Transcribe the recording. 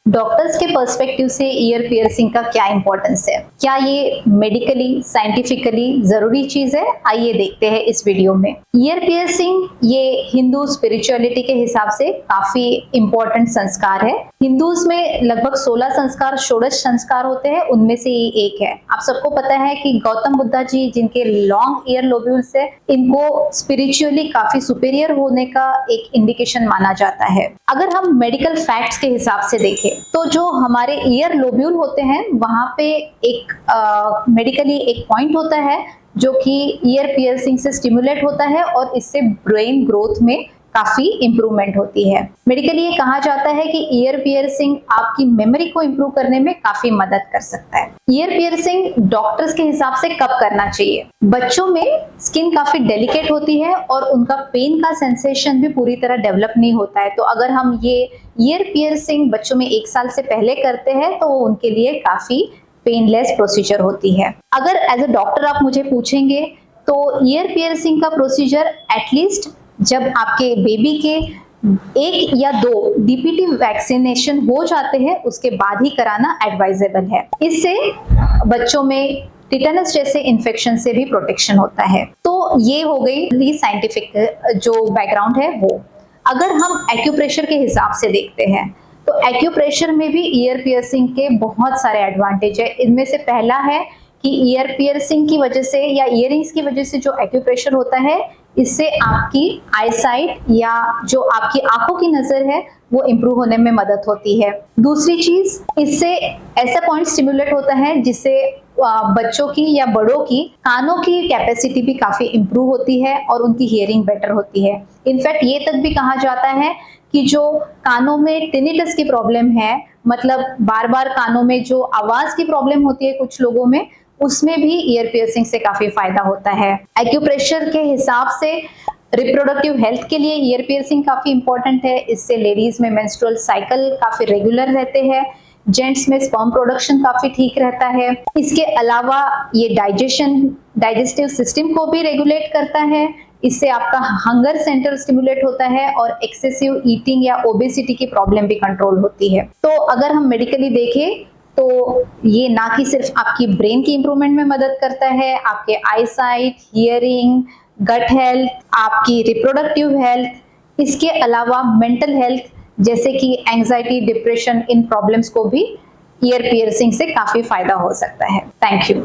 Doctors के perspective से year piercing का क्या इंपॉर्टेंस है? क्या ये मेडिकली साइंटिफिकली जरूरी चीज है? आइए देखते हैं इस वीडियो में। ईयर पियर्सिंग ये हिंदू स्पिरिचुअलिटी के हिसाब से काफी इंपॉर्टेंट संस्कार है। हिंदूज में लगभग 16 संस्कार, षोडश संस्कार होते हैं, उनमें से ये एक है। आप सबको पता है कि गौतम बुद्धा जी जिनके लॉन्ग ईयर लोब्यूल्स है, इनको स्पिरिचुअली काफी सुपीरियर होने का एक इंडिकेशन माना जाता है। अगर हम मेडिकल फैक्ट्स के हिसाब से देखें तो जो हमारे ईयर लोब्यूल होते हैं वहां पे एक मेडिकली एक पॉइंट होता है जो कि ईयर पियर्सिंग से स्टिमुलेट होता है और इससे ब्रेन ग्रोथ में काफी इंप्रूवमेंट होती है। मेडिकली ये कहा जाता है कि ईयर पियर्सिंग आपकी मेमोरी को इंप्रूव करने में काफी मदद कर सकता है। ईयर पियर्सिंग डॉक्टर्स के हिसाब से कब करना चाहिए? बच्चों में स्किन काफी डेलिकेट होती है और उनका पेन का सेंसेशन भी पूरी तरह डेवलप नहीं होता है, तो अगर हम ये ईयर पियर्सिंग बच्चों में 1 साल से पहले करते हैं तो उनके लिए काफी पेनलेस प्रोसीजर होती है। अगर एज अ डॉक्टर आप मुझे पूछेंगे तो ईयर पियर्सिंग का प्रोसीजर एटलीस्ट जब आपके बेबी के 1 या 2 डीपीटी वैक्सीनेशन हो जाते हैं उसके बाद ही कराना एडवाइजेबल है। इससे बच्चों में टिटेनस जैसे इन्फेक्शन से भी प्रोटेक्शन होता है। तो ये हो गई साइंटिफिक जो बैकग्राउंड है वो। अगर हम एक्यूप्रेशर के हिसाब से देखते हैं तो एक्यूप्रेशर में भी ईयर पियर्सिंग के बहुत सारे एडवांटेज है। इनमें से पहला है कि ईयर पियर्सिंग की वजह से या इयरिंग्स की वजह से जो एक्यूप्रेशर होता है, इससे आपकी आईसाइट या जो आपकी आंखों की नजर है वो इंप्रूव होने में मदद होती है। दूसरी चीज, इससे ऐसा पॉइंट स्टिमुलेट होता है जिससे बच्चों की या बड़ों की कानों की कैपेसिटी भी काफी इंप्रूव होती है और उनकी हियरिंग बेटर होती है। इनफैक्ट ये तक भी कहा जाता है कि जो कानों में टिनिटस की प्रॉब्लम है, मतलब बार बार कानों में जो आवाज की प्रॉब्लम होती है कुछ लोगों में, उसमें भी ईयर पियर्सिंग से काफी फायदा होता है। एक्यूप्रेशर के हिसाब से रिप्रोडक्टिव हेल्थ के लिए ईयर पियर्सिंग काफी इंपॉर्टेंट है। इससे लेडीज में मेंस्ट्रुअल साइकिल काफी रेगुलर रहते हैं, जेंट्स में स्पर्म प्रोडक्शन काफी ठीक रहता है। इसके अलावा ये डाइजेस्टिव सिस्टम को भी रेगुलेट करता है। इससे आपका हंगर सेंटर स्टिमुलेट होता है और एक्सेसिव ईटिंग या ओबेसिटी की प्रॉब्लम भी कंट्रोल होती है। तो अगर हम मेडिकली देखें तो ये ना कि सिर्फ आपकी ब्रेन की इंप्रूवमेंट में मदद करता है, आपके आईसाइट, हियरिंग, गट हेल्थ, आपकी रिप्रोडक्टिव हेल्थ, इसके अलावा मेंटल हेल्थ जैसे कि एंजाइटी, डिप्रेशन, इन प्रॉब्लम्स को भी ईयर पियर्सिंग से काफी फायदा हो सकता है। Thank you.